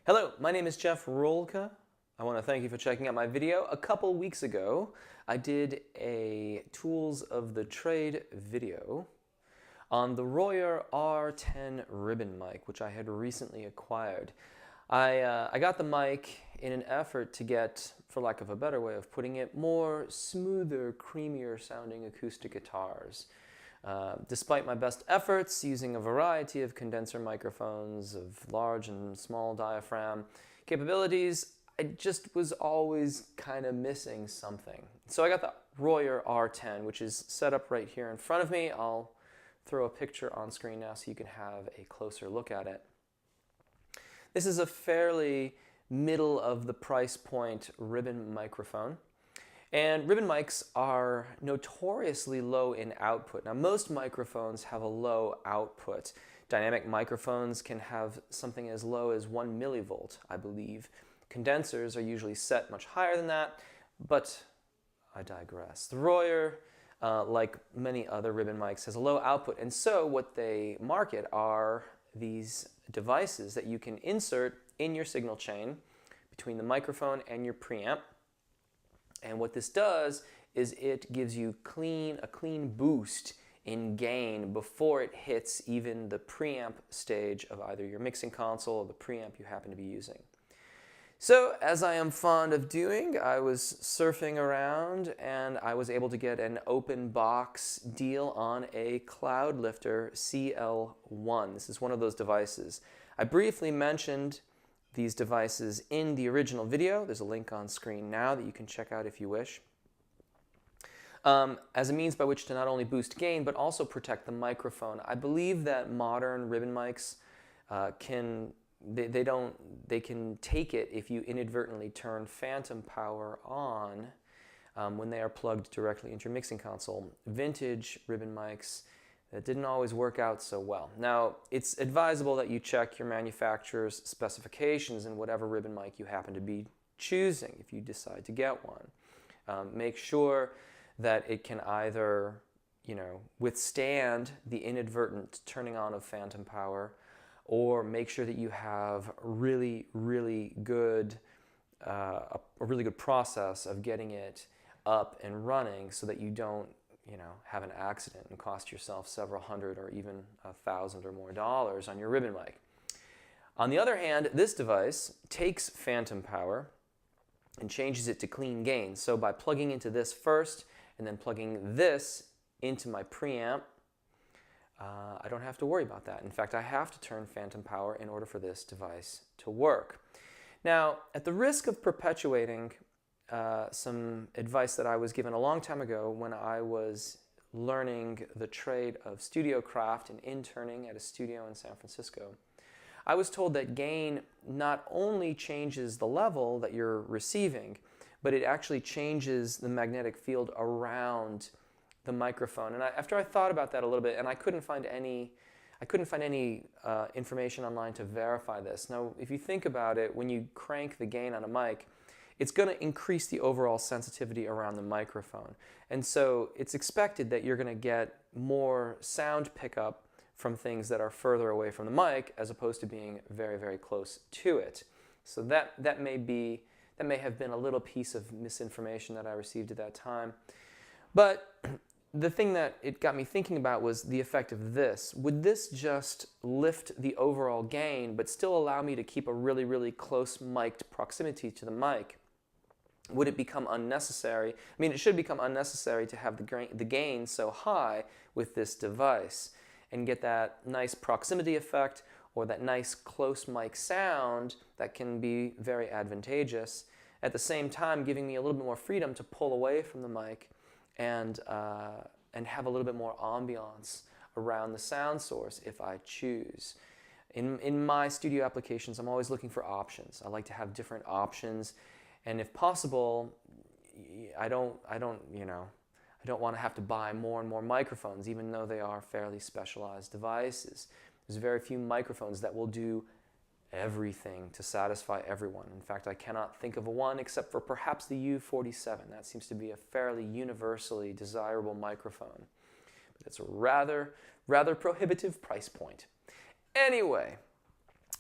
Hello, my name is Jeff Rolka. I want to thank you for checking out my video. A couple weeks ago, I did a Tools of the Trade video on the Royer R10 ribbon mic, which I had recently acquired. I got the mic in an effort to get, for lack of a better way of putting it, more smoother, creamier sounding acoustic guitars. Despite my best efforts using a variety of condenser microphones of large and small diaphragm capabilities, I just was always kind of missing something. So I got the Royer R10, which is set up right here in front of me. I'll throw a picture on screen now so you can have a closer look at it. This is a fairly middle of the price point ribbon microphone. And ribbon mics are notoriously low in output. Now, most microphones have a low output. Dynamic microphones can have something as low as 1 millivolt, I believe. Condensers are usually set much higher than that, but I digress. The Royer, like many other ribbon mics, has a low output, and so what they market are these devices that you can insert in your signal chain between the microphone and your preamp. And what this does is it gives you a clean boost in gain before it hits even the preamp stage of either your mixing console or the preamp you happen to be using. So, as I am fond of doing, I was surfing around and I was able to get an open box deal on a Cloudlifter CL-1. This is one of those devices. I briefly mentioned these devices in the original video. There's a link on screen now that you can check out if you wish. As a means by which to not only boost gain, but also protect the microphone. I believe that modern ribbon mics can take it if you inadvertently turn phantom power on when they are plugged directly into your mixing console. Vintage ribbon mics, that didn't always work out so well. Now, it's advisable that you check your manufacturer's specifications in whatever ribbon mic you happen to be choosing if you decide to get one. Make sure that it can either, withstand the inadvertent turning on of phantom power, or make sure that you have a really good process of getting it up and running so that you don't have an accident and cost yourself several hundred or even $1,000 or more dollars on your ribbon mic. On the other hand, this device takes phantom power and changes it to clean gain. So by plugging into this first and then plugging this into my preamp, I don't have to worry about that. In fact, I have to turn phantom power in order for this device to work. Now, at the risk of perpetuating some advice that I was given a long time ago when I was learning the trade of studio craft and interning at a studio in San Francisco, I was told that gain not only changes the level that you're receiving, but it actually changes the magnetic field around the microphone. And after I thought about that a little bit, and I couldn't find any information online to verify this. Now, if you think about it, when you crank the gain on a mic, it's going to increase the overall sensitivity around the microphone. And so it's expected that you're going to get more sound pickup from things that are further away from the mic as opposed to being very close to it. So that may have been a little piece of misinformation that I received at that time. But the thing that it got me thinking about was the effect of this. Would this just lift the overall gain but still allow me to keep a really close mic'd proximity to the mic? Would it become unnecessary? I mean, it should become unnecessary to have the gain so high with this device and get that nice proximity effect or that nice close mic sound that can be very advantageous, at the same time giving me a little bit more freedom to pull away from the mic and have a little bit more ambiance around the sound source if I choose. In my studio applications, I'm always looking for options. I like to have different options. And if possible, I don't want to have to buy more and more microphones, even though they are fairly specialized devices. There's very few microphones that will do everything to satisfy everyone. In fact, I cannot think of one except for perhaps the U47. That seems to be a fairly universally desirable microphone. But it's a rather prohibitive price point. Anyway,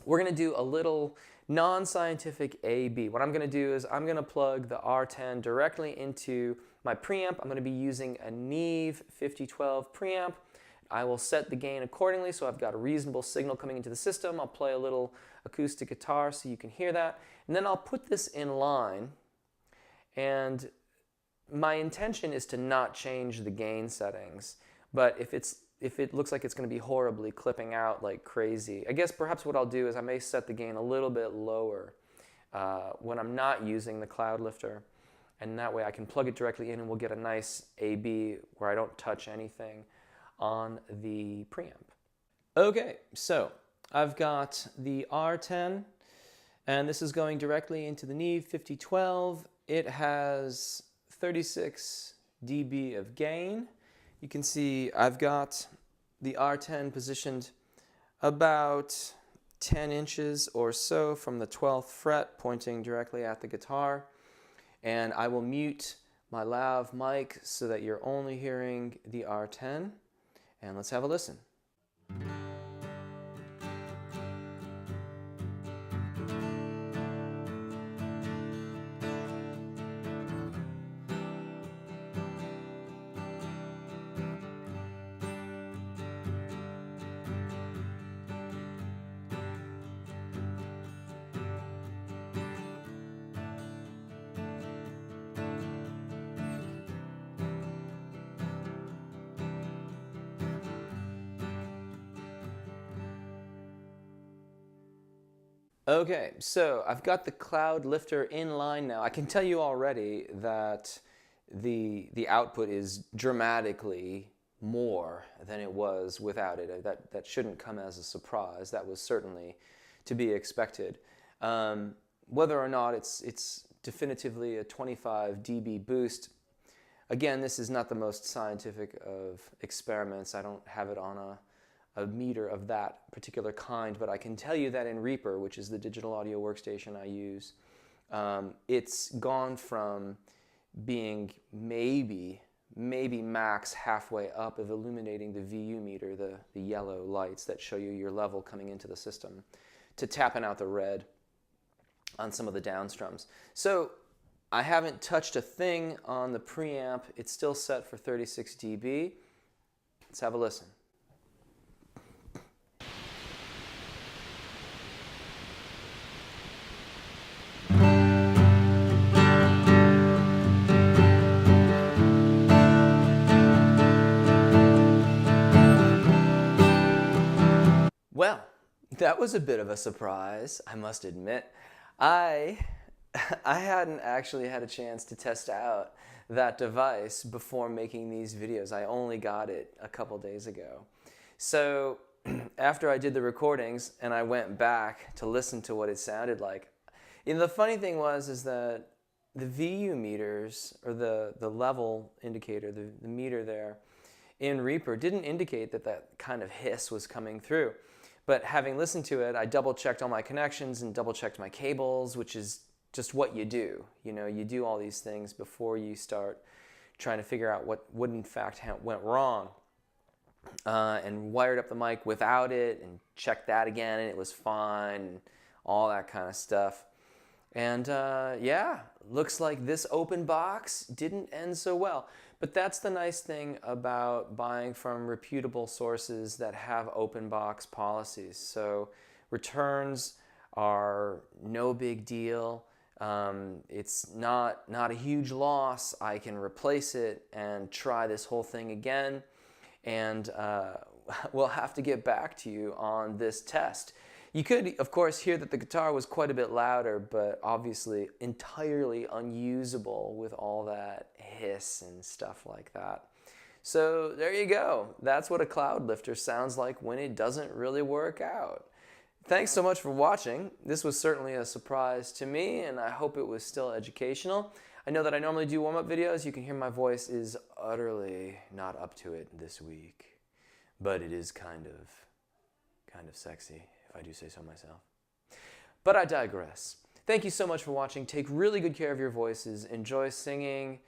we're going to do a little non-scientific A-B. What I'm going to do is I'm going to plug the R10 directly into my preamp. I'm going to be using a Neve 5012 preamp. I will set the gain accordingly so I've got a reasonable signal coming into the system. I'll play a little acoustic guitar so you can hear that. And then I'll put this in line, and my intention is to not change the gain settings. But if it looks like it's going to be horribly clipping out like crazy, I guess perhaps what I'll do is I may set the gain a little bit lower when I'm not using the Cloudlifter. And that way I can plug it directly in and we'll get a nice A-B where I don't touch anything on the preamp. Okay, so I've got the R10, and this is going directly into the Neve 5012. It has 36 dB of gain. You can see I've got the R10 positioned about 10 inches or so from the 12th fret, pointing directly at the guitar. And I will mute my lav mic so that you're only hearing the R10. And let's have a listen. Okay, so I've got the Cloudlifter in line now. I can tell you already that the output is dramatically more than it was without it. That shouldn't come as a surprise. That was certainly to be expected. Whether or not it's definitively a 25 dB boost, again, this is not the most scientific of experiments. I don't have it on a meter of that particular kind, but I can tell you that in Reaper, which is the digital audio workstation I use, it's gone from being maybe max halfway up of illuminating the VU meter, the yellow lights that show you your level coming into the system, to tapping out the red on some of the downstrums. So I haven't touched a thing on the preamp. It's still set for 36 dB. Let's have a listen. Well, that was a bit of a surprise, I must admit. I hadn't actually had a chance to test out that device before making these videos. I only got it a couple days ago. So after I did the recordings and I went back to listen to what it sounded like, the funny thing is that the VU meters, or the level indicator, the meter there in Reaper, didn't indicate that kind of hiss was coming through. But having listened to it, I double-checked all my connections and double-checked my cables, which is just what you do. You know, you do all these things before you start trying to figure out what would in fact went wrong. And wired up the mic without it and checked that again, and it was fine, and all that kind of stuff. And yeah, looks like this open box didn't end so well. But that's the nice thing about buying from reputable sources that have open box policies. So returns are no big deal. It's not a huge loss. I can replace it and try this whole thing again. And we'll have to get back to you on this test. You could, of course, hear that the guitar was quite a bit louder, but obviously entirely unusable with all that hiss and stuff like that. So there you go. That's what a Cloudlifter sounds like when it doesn't really work out. Thanks so much for watching. This was certainly a surprise to me, and I hope it was still educational. I know that I normally do warm-up videos. You can hear my voice is utterly not up to it this week, but it is kind of sexy, if I do say so myself. But I digress. Thank you so much for watching. Take really good care of your voices. Enjoy singing,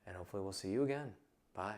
and hopefully we'll see you again. Bye.